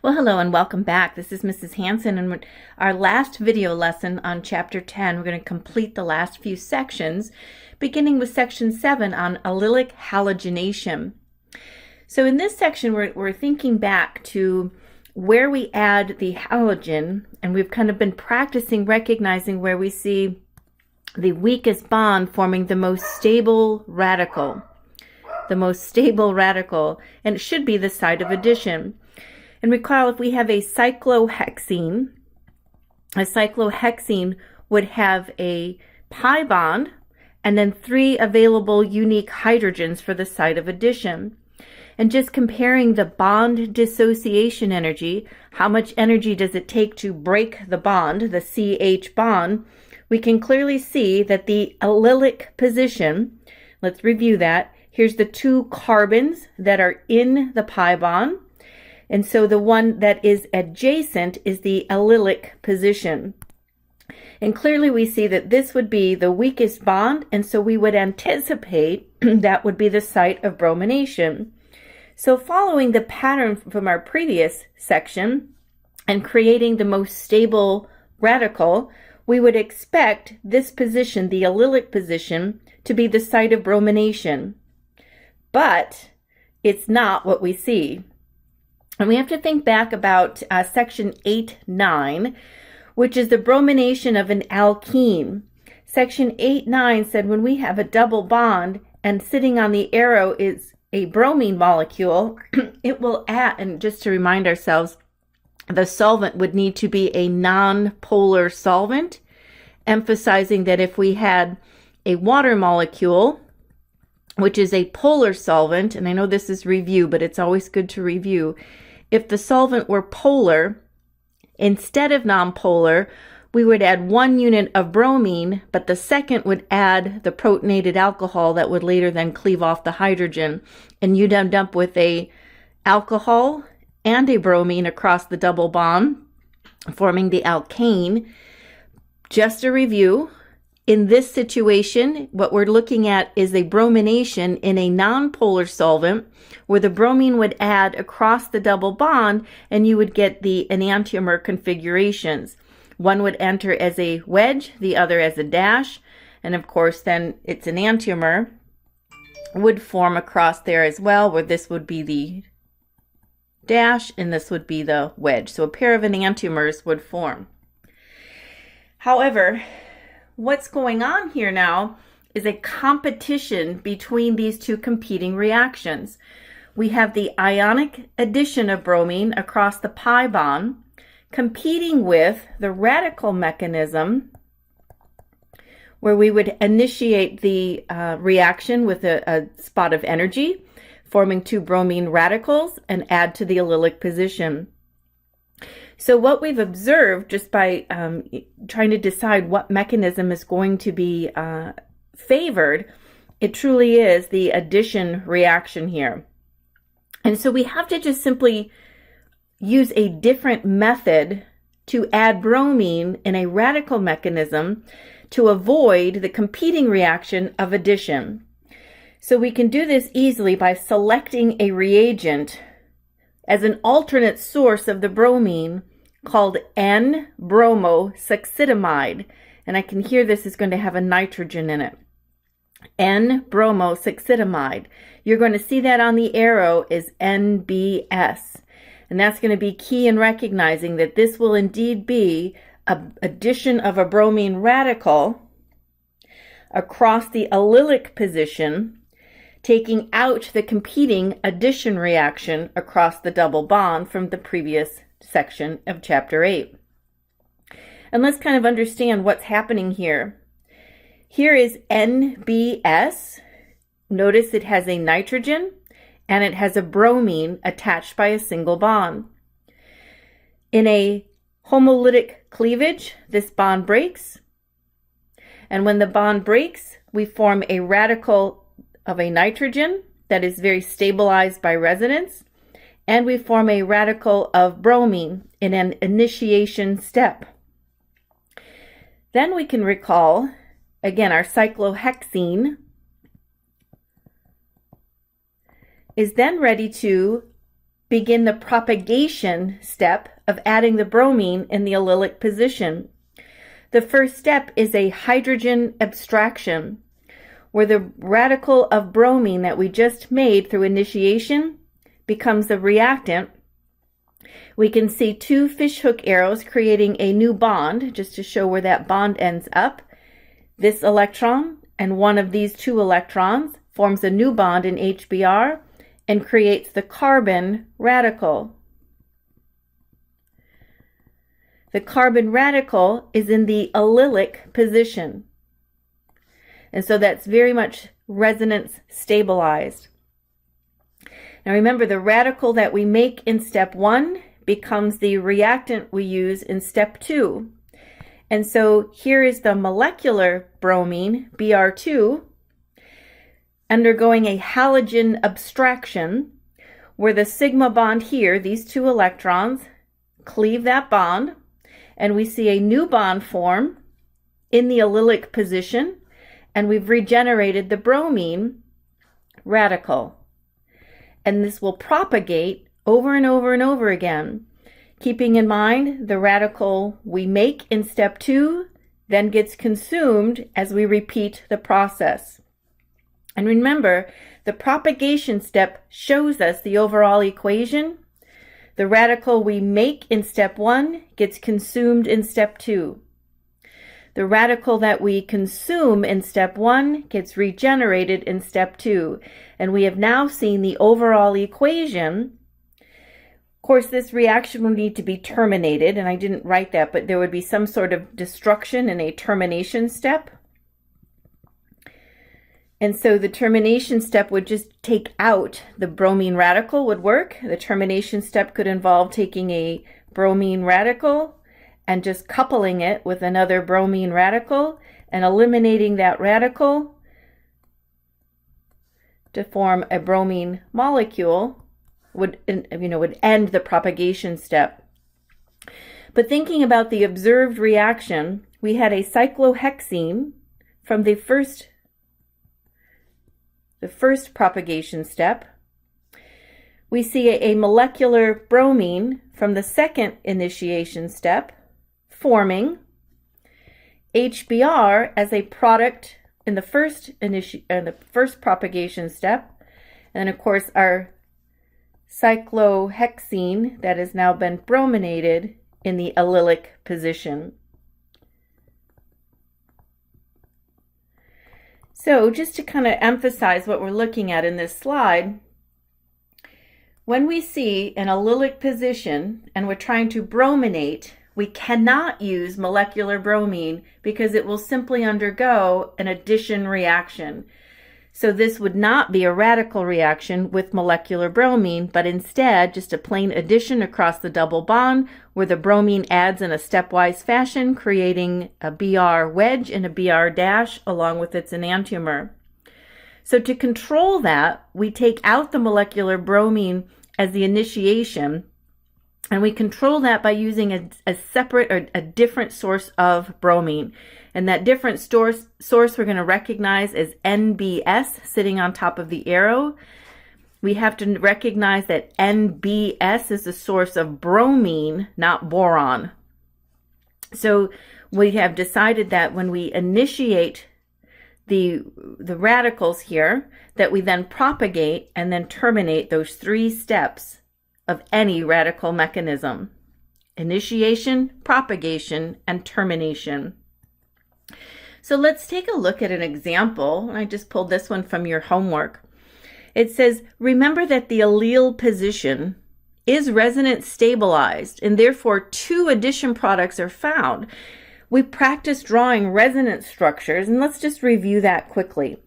Well, hello and welcome back. This is Mrs. Hanson, and with our last video lesson on Chapter 10, we're going to complete the last few sections, beginning with Section 7 on allylic halogenation. So in this section, we're thinking back to where we add the halogen, and we've kind of been practicing recognizing where we see the weakest bond forming the most stable radical. And it should be the site of addition. And recall, if we have a cyclohexene would have a pi bond and then 3 available unique hydrogens for the site of addition. And just comparing the bond dissociation energy, how much energy does it take to break the bond, the CH bond, we can clearly see that the allylic position, let's review that. Here's the 2 carbons that are in the pi bond. And so the one that is adjacent is the allylic position. And clearly we see that this would be the weakest bond, and so we would anticipate that would be the site of bromination. So following the pattern from our previous section and creating the most stable radical, we would expect this position, the allylic position, to be the site of bromination. But it's not what we see. And we have to think back about Section 8.9, which is the bromination of an alkene. Section 8.9 said when we have a double bond and sitting on the arrow is a bromine molecule, it will add, and just to remind ourselves, the solvent would need to be a non-polar solvent, emphasizing that if we had a water molecule, which is a polar solvent, and I know this is review, but it's always good to review. If the solvent were polar, instead of nonpolar, we would add 1 unit of bromine, but the second would add the protonated alcohol that would later then cleave off the hydrogen. And you'd end up with a alcohol and a bromine across the double bond, forming the alkane. Just a review. In this situation, what we're looking at is a bromination in a nonpolar solvent where the bromine would add across the double bond and you would get the enantiomer configurations. One would enter as a wedge, the other as a dash, and of course then its enantiomer would form across there as well, where this would be the dash and this would be the wedge. So a pair of enantiomers would form. However, what's going on here now is a competition between these two competing reactions. We have the ionic addition of bromine across the pi bond competing with the radical mechanism where we would initiate the reaction with a spot of energy, forming 2 bromine radicals and add to the allylic position. So what we've observed just by trying to decide what mechanism is going to be favored, it truly is the addition reaction here. And so we have to just simply use a different method to add bromine in a radical mechanism to avoid the competing reaction of addition. So we can do this easily by selecting a reagent as an alternate source of the bromine called N-bromosuccinimide. And I can hear this is going to have a nitrogen in it. N-bromosuccinimide. You're going to see that on the arrow is NBS. And that's going to be key in recognizing that this will indeed be an addition of a bromine radical across the allylic position, taking out the competing addition reaction across the double bond from the previous section of Chapter 8. And let's kind of understand what's happening here. Here is NBS. Notice it has a nitrogen and it has a bromine attached by a single bond. In a homolytic cleavage, this bond breaks. And when the bond breaks, we form a radical of a nitrogen that is very stabilized by resonance. And we form a radical of bromine in an initiation step. Then we can recall, again, our cyclohexene is then ready to begin the propagation step of adding the bromine in the allylic position. The first step is a hydrogen abstraction, where the radical of bromine that we just made through initiation becomes the reactant. We can see two fishhook arrows creating a new bond, just to show where that bond ends up. This electron and one of these two electrons forms a new bond in HBr and creates the carbon radical. The carbon radical is in the allylic position. And so that's very much resonance stabilized. Now remember, the radical that we make in step 1 becomes the reactant we use in step 2. And so here is the molecular bromine, Br2, undergoing a halogen abstraction, where the sigma bond here, these two electrons, cleave that bond, and we see a new bond form in the allylic position, and we've regenerated the bromine radical. And this will propagate over and over and over again, keeping in mind the radical we make in step 2 then gets consumed as we repeat the process. And remember, the propagation step shows us the overall equation. The radical we make in step 1 gets consumed in step 2. The radical that we consume in step 1 gets regenerated in step 2. And we have now seen the overall equation. Of course, this reaction will need to be terminated, and I didn't write that, but there would be some sort of destruction in a termination step. And so the termination step would just take out the bromine radical would work. The termination step could involve taking a bromine radical and just coupling it with another bromine radical and eliminating that radical to form a bromine molecule would end the propagation step. But thinking about the observed reaction, we had a cyclohexene from the first propagation step. We see a molecular bromine from the second initiation step forming HBr as a product in the first propagation step. And of course our cyclohexene that has now been brominated in the allylic position. So just to kind of emphasize what we're looking at in this slide, when we see an allylic position and we're trying to brominate, we cannot use molecular bromine because it will simply undergo an addition reaction. So this would not be a radical reaction with molecular bromine, but instead just a plain addition across the double bond where the bromine adds in a stepwise fashion, creating a Br wedge and a Br dash along with its enantiomer. So to control that, we take out the molecular bromine as the initiation, and we control that by using a separate or a different source of bromine. And that different source we're going to recognize as NBS sitting on top of the arrow. We have to recognize that NBS is the source of bromine, not boron. So we have decided that when we initiate the radicals here, that we then propagate and then terminate those 3 steps of any radical mechanism: initiation, propagation, and termination. So let's take a look at an example. I just pulled this one from your homework. It says, remember that the allele position is resonance stabilized, and therefore 2 addition products are found. We practiced drawing resonance structures, and let's just review that quickly.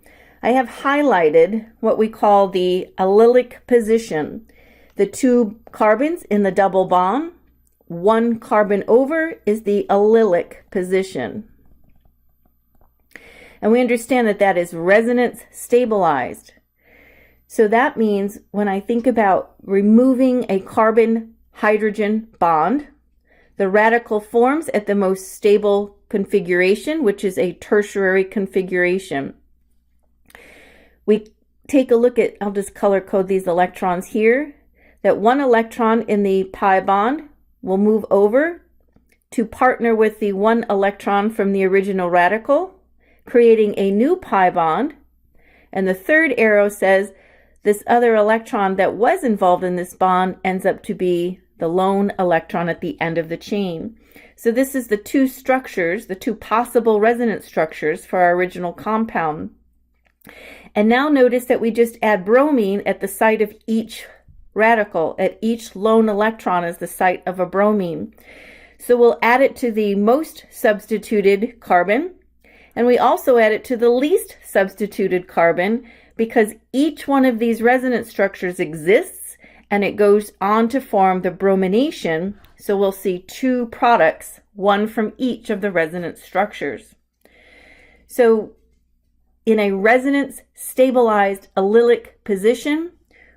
I have highlighted what we call the allylic position. The 2 carbons in the double bond, 1 carbon over is the allylic position. And we understand that that is resonance stabilized. So that means when I think about removing a carbon-hydrogen bond, the radical forms at the most stable configuration, which is a tertiary configuration. We take a look at, I'll just color code these electrons here. that one electron in the pi bond will move over to partner with the one electron from the original radical, creating a new pi bond. And the third arrow says this other electron that was involved in this bond ends up to be the lone electron at the end of the chain. So this is the two structures, the two possible resonance structures for our original compound. And now notice that we just add bromine at the site of each radical, at each lone electron is the site of a bromine. So we'll add it to the most substituted carbon, and we also add it to the least substituted carbon because each one of these resonance structures exists and it goes on to form the bromination. So we'll see two products, one from each of the resonance structures. So in a resonance stabilized allylic position,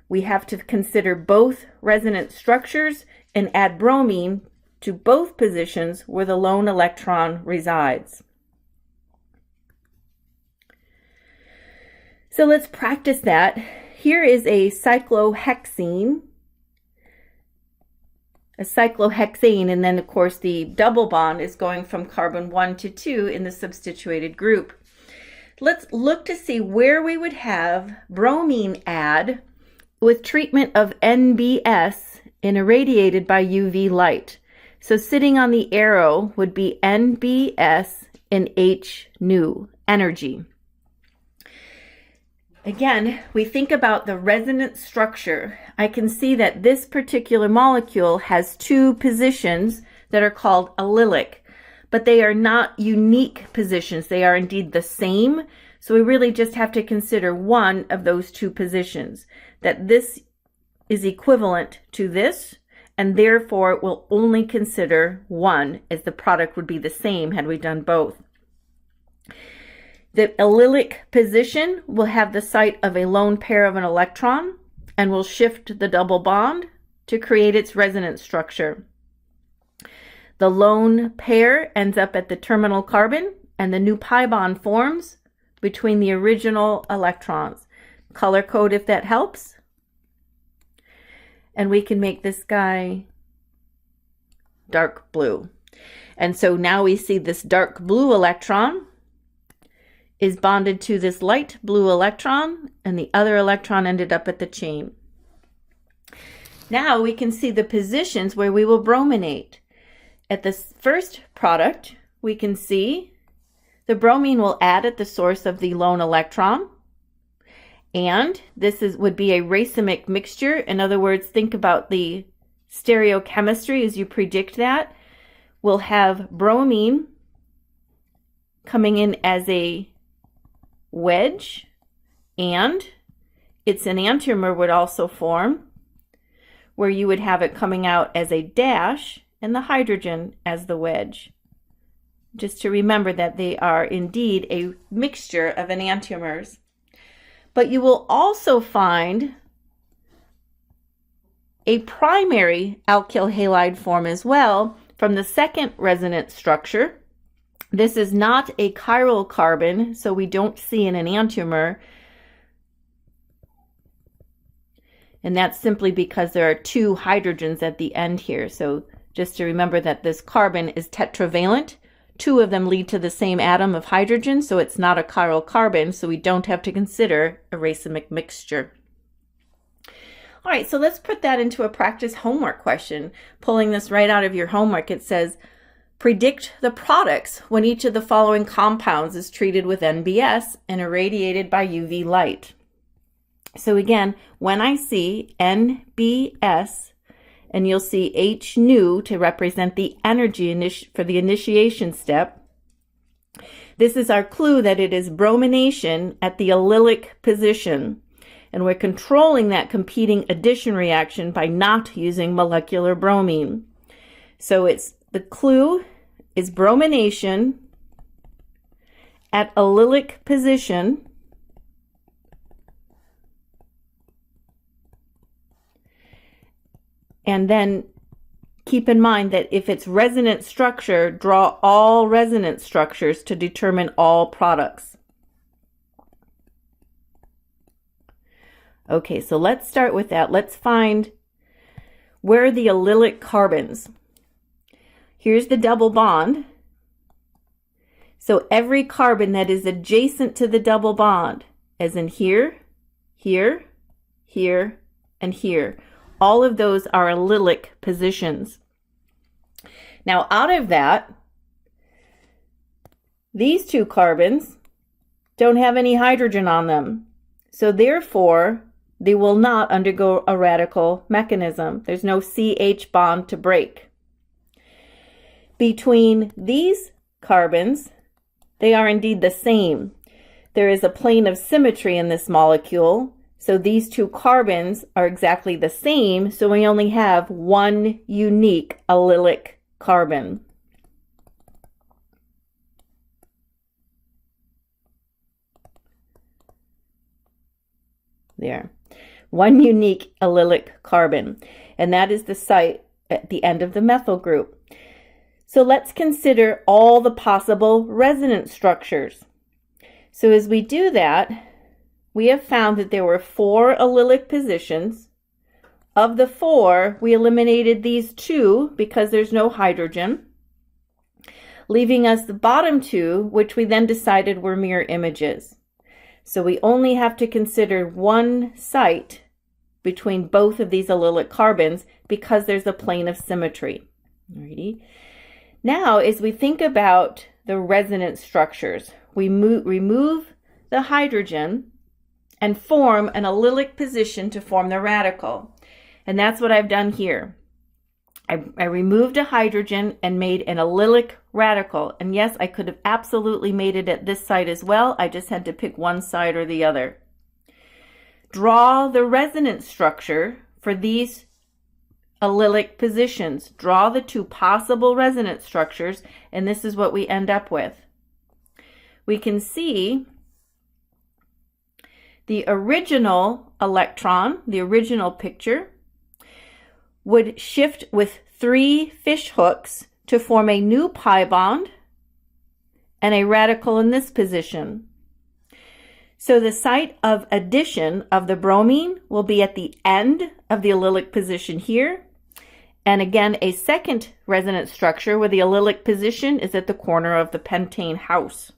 we have to consider both resonance structures and add bromine to both positions where the lone electron resides. So let's practice that. Here is a cyclohexene, and then of course the double bond is going from carbon 1 to 2 in the substituted group. Let's look to see where we would have bromine add with treatment of NBS in irradiated by UV light. So sitting on the arrow would be NBS in H nu, energy. Again, we think about the resonance structure. I can see that this particular molecule has two positions that are called allylic, but they are not unique positions. They are indeed the same. So we really just have to consider one of those two positions, that this is equivalent to this, and therefore it will only consider one, as the product would be the same had we done both. The allylic position will have the site of a lone pair of an electron and will shift the double bond to create its resonance structure. The lone pair ends up at the terminal carbon and the new pi bond forms between the original electrons. Color code if that helps. And we can make this guy dark blue. And so now we see this dark blue electron is bonded to this light blue electron, and the other electron ended up at the chain. Now we can see the positions where we will brominate. At the first product, we can see the bromine will add at the source of the lone electron, and this would be a racemic mixture. In other words, think about the stereochemistry as you predict that. We'll have bromine coming in as a wedge, and its enantiomer would also form, where you would have it coming out as a dash and the hydrogen as the wedge. Just to remember that they are indeed a mixture of enantiomers. But you will also find a primary alkyl halide form as well from the second resonance structure. This is not a chiral carbon, so we don't see an enantiomer. And that's simply because there are two hydrogens at the end here. So just to remember that this carbon is tetravalent. Two of them lead to the same atom of hydrogen, so it's not a chiral carbon, so we don't have to consider a racemic mixture. All right, so let's put that into a practice homework question. Pulling this right out of your homework, it says, predict the products when each of the following compounds is treated with NBS and irradiated by UV light. So again, when I see NBS, and you'll see H nu to represent the energy for the initiation step, this is our clue that it is bromination at the allylic position. And we're controlling that competing addition reaction by not using molecular bromine. So the clue is bromination at allylic position and then keep in mind that if it's resonance structure, draw all resonance structures to determine all products. Okay, so let's start with that. Let's find Where are the allylic carbons? Here's the double bond. So every carbon that is adjacent to the double bond, as in here, here, here, and here, all of those are allylic positions. Now out of that, these two carbons don't have any hydrogen on them. So therefore, they will not undergo a radical mechanism. There's no CH bond to break. Between these carbons, they are indeed the same. There is a plane of symmetry in this molecule, so these two carbons are exactly the same, so we only have one unique allylic carbon. There. One unique allylic carbon, and that is the site at the end of the methyl group. So let's consider all the possible resonance structures. So as we do that, we have found that there were 4 allylic positions. Of the 4, we eliminated these 2 because there's no hydrogen, leaving us the bottom 2, which we then decided were mirror images. So we only have to consider one site between both of these allylic carbons because there's a plane of symmetry. Alrighty. Now, as we think about the resonance structures, we remove the hydrogen and form an allylic position to form the radical. And that's what I've done here. I removed a hydrogen and made an allylic radical. And yes, I could have absolutely made it at this site as well. I just had to pick one side or the other. Draw the resonance structure for these allylic positions. Draw the 2 possible resonance structures, and this is what we end up with. We can see the original electron, the original picture, would shift with 3 fish hooks to form a new pi bond and a radical in this position. So the site of addition of the bromine will be at the end of the allylic position here. And again, a second resonance structure where the allylic position is at the corner of the pentane house.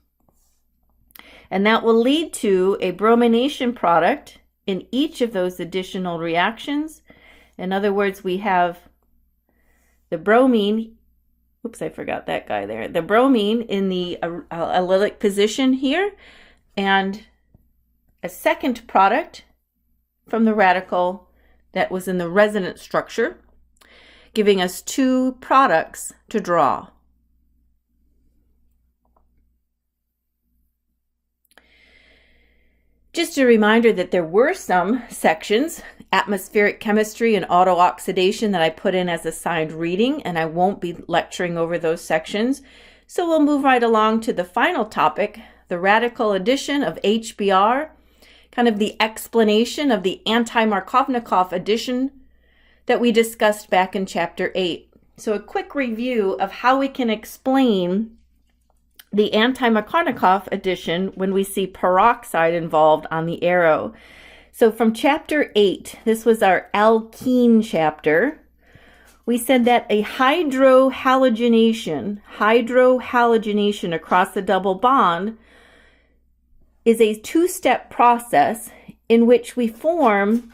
And that will lead to a bromination product in each of those additional reactions. In other words, we have the bromine, oops, I forgot that guy there, the bromine in the allylic position here, and a second product from the radical that was in the resonance structure, giving us 2 products to draw. Just a reminder that there were some sections, atmospheric chemistry and auto-oxidation, that I put in as assigned reading, and I won't be lecturing over those sections. So we'll move right along to the final topic, the radical addition of HBr, kind of the explanation of the anti-Markovnikov addition that we discussed back in chapter 8. So a quick review of how we can explain the anti-Markovnikov addition when we see peroxide involved on the arrow. So from chapter 8, this was our alkene chapter, we said that a hydrohalogenation across the double bond is a 2-step process in which we form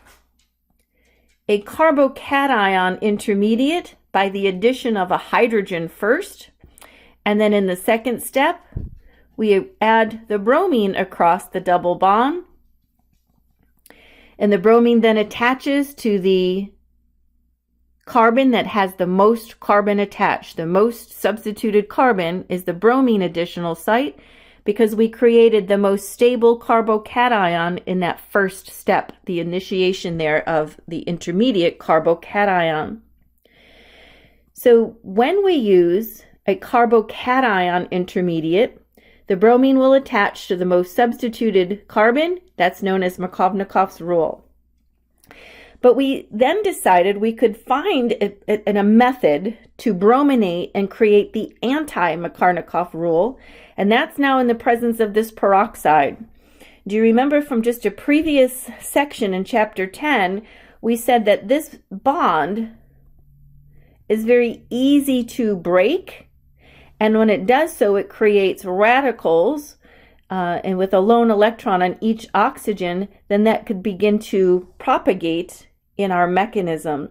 a carbocation intermediate by the addition of a hydrogen first, and then in the second step, we add the bromine across the double bond, and the bromine then attaches to the carbon that has the most carbon attached. The most substituted carbon is the bromine additional site because we created the most stable carbocation in that first step, the initiation there of the intermediate carbocation. So when we use a carbocation intermediate, the bromine will attach to the most substituted carbon. That's known as Markovnikov's rule. But we then decided we could find a method to brominate and create the anti-Markovnikov rule, and that's now in the presence of this peroxide. Do you remember from just a previous section in chapter 10, we said that this bond is very easy to break, and when it does so, it creates radicals, and with a lone electron on each oxygen, then that could begin to propagate in our mechanism.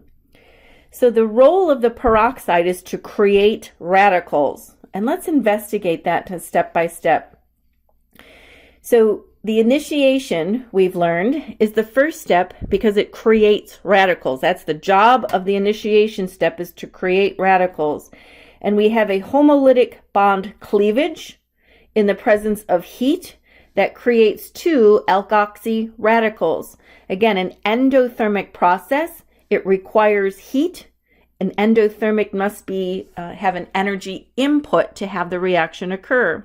So the role of the peroxide is to create radicals, and let's investigate that step by step. So the initiation, we've learned, is the first step because it creates radicals. That's the job of the initiation step, is to create radicals. And we have a homolytic bond cleavage in the presence of heat that creates two alkoxy radicals. Again, an endothermic process. It requires heat. An endothermic must be have an energy input to have the reaction occur.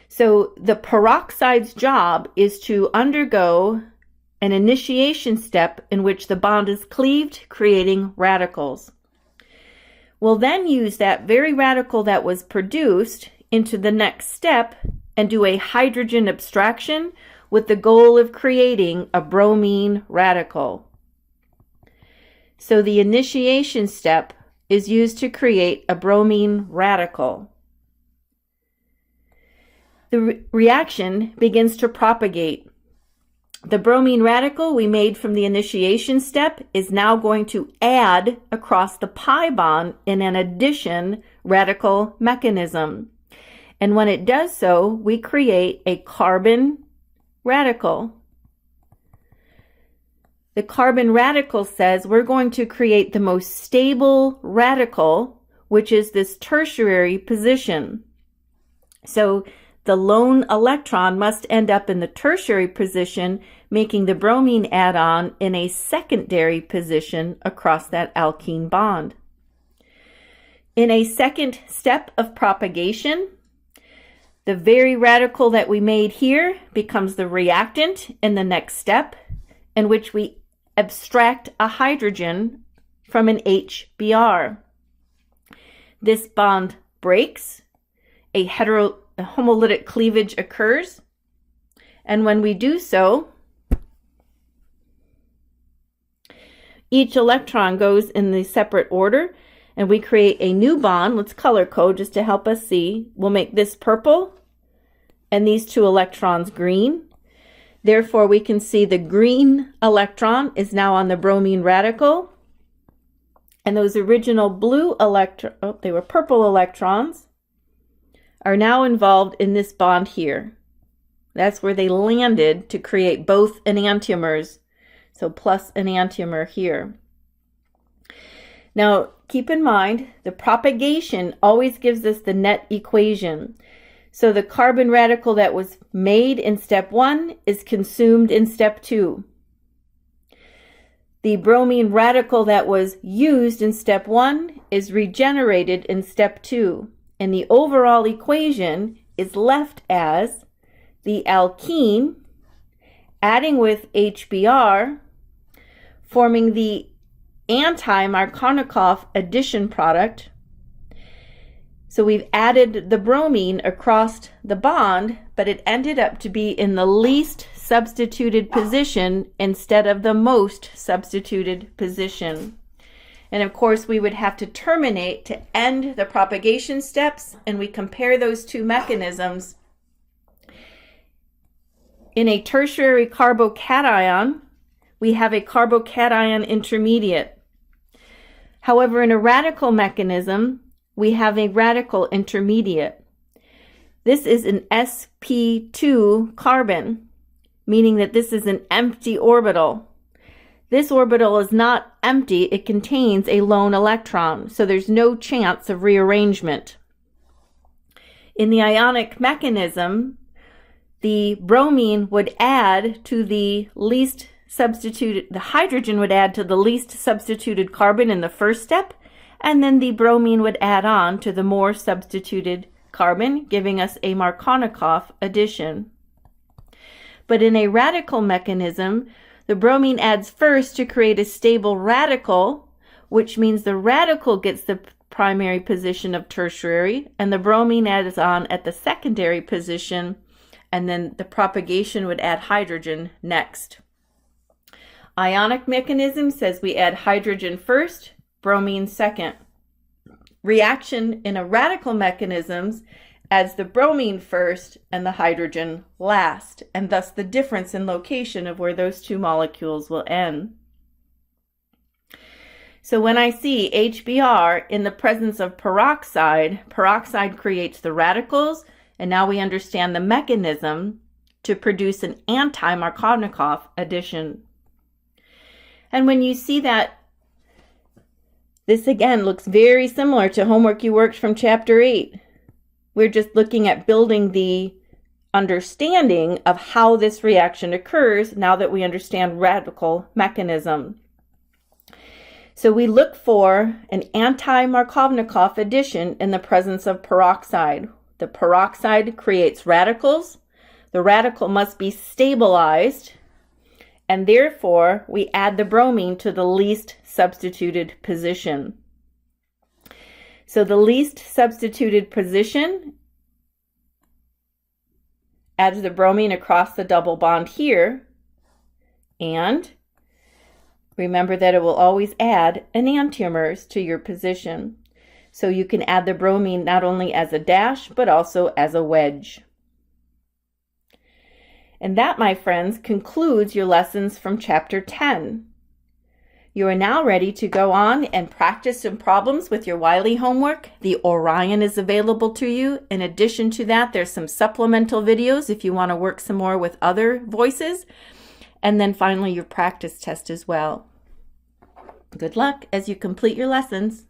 So the peroxide's job is to undergo an initiation step in which the bond is cleaved, creating radicals. We'll then use that very radical that was produced into the next step and do a hydrogen abstraction with the goal of creating a bromine radical. So the initiation step is used to create a bromine radical. The reaction begins to propagate. The bromine radical we made from the initiation step is now going to add across the pi bond in an addition radical mechanism. And when it does so, we create a carbon radical. The carbon radical says we're going to create the most stable radical, which is this tertiary position. So the lone electron must end up in the tertiary position, making the bromine add-on in a secondary position across that alkene bond. In a second step of propagation, the very radical that we made here becomes the reactant in the next step, in which we abstract a hydrogen from an HBr. This bond breaks, a homolytic cleavage occurs, and when we do so, each electron goes in the separate order, and we create a new bond. Let's color code just to help us see. We'll make this purple and these two electrons green. Therefore, we can see the green electron is now on the bromine radical, and those original blue they were purple electrons, are now involved in this bond here. That's where they landed to create both enantiomers, so plus enantiomer here. Now, keep in mind, the propagation always gives us the net equation. So the carbon radical that was made in step 1 is consumed in step 2. The bromine radical that was used in step 1 is regenerated in step 2. And the overall equation is left as the alkene adding with HBr, forming the anti-Markovnikov addition product. So we've added the bromine across the bond, but it ended up to be in the least substituted position instead of the most substituted position. And of course, we would have to terminate to end the propagation steps, and we compare those two mechanisms. In a tertiary carbocation, we have a carbocation intermediate. However, in a radical mechanism, we have a radical intermediate. This is an sp2 carbon, meaning that this is an empty orbital. This orbital is not empty, it contains a lone electron, so there's no chance of rearrangement. In the ionic mechanism, the bromine would add to the least substituted, the hydrogen would add to the least substituted carbon in the first step, and then the bromine would add on to the more substituted carbon, giving us a Markovnikov addition. But in a radical mechanism, the bromine adds first to create a stable radical, which means the radical gets the primary position of tertiary, and the bromine adds on at the secondary position, and then the propagation would add hydrogen next. Ionic mechanism says we add hydrogen first, bromine second. Reaction in a radical mechanisms adds the bromine first and the hydrogen last, and thus the difference in location of where those two molecules will end. So when I see HBr in the presence of peroxide, peroxide creates the radicals, and now we understand the mechanism to produce an anti-Markovnikov addition. And when you see that, this again looks very similar to homework you worked from chapter 8. We're just looking at building the understanding of how this reaction occurs now that we understand radical mechanism. So we look for an anti-Markovnikov addition in the presence of peroxide. The peroxide creates radicals. The radical must be stabilized, and therefore we add the bromine to the least substituted position. So the least substituted position adds the bromine across the double bond here, and remember that it will always add enantiomers to your position. So you can add the bromine not only as a dash, but also as a wedge. And that, my friends, concludes your lessons from chapter 10. You are now ready to go on and practice some problems with your Wiley homework. The Orion is available to you. In addition to that, there's some supplemental videos if you want to work some more with other voices. And then finally, your practice test as well. Good luck as you complete your lessons.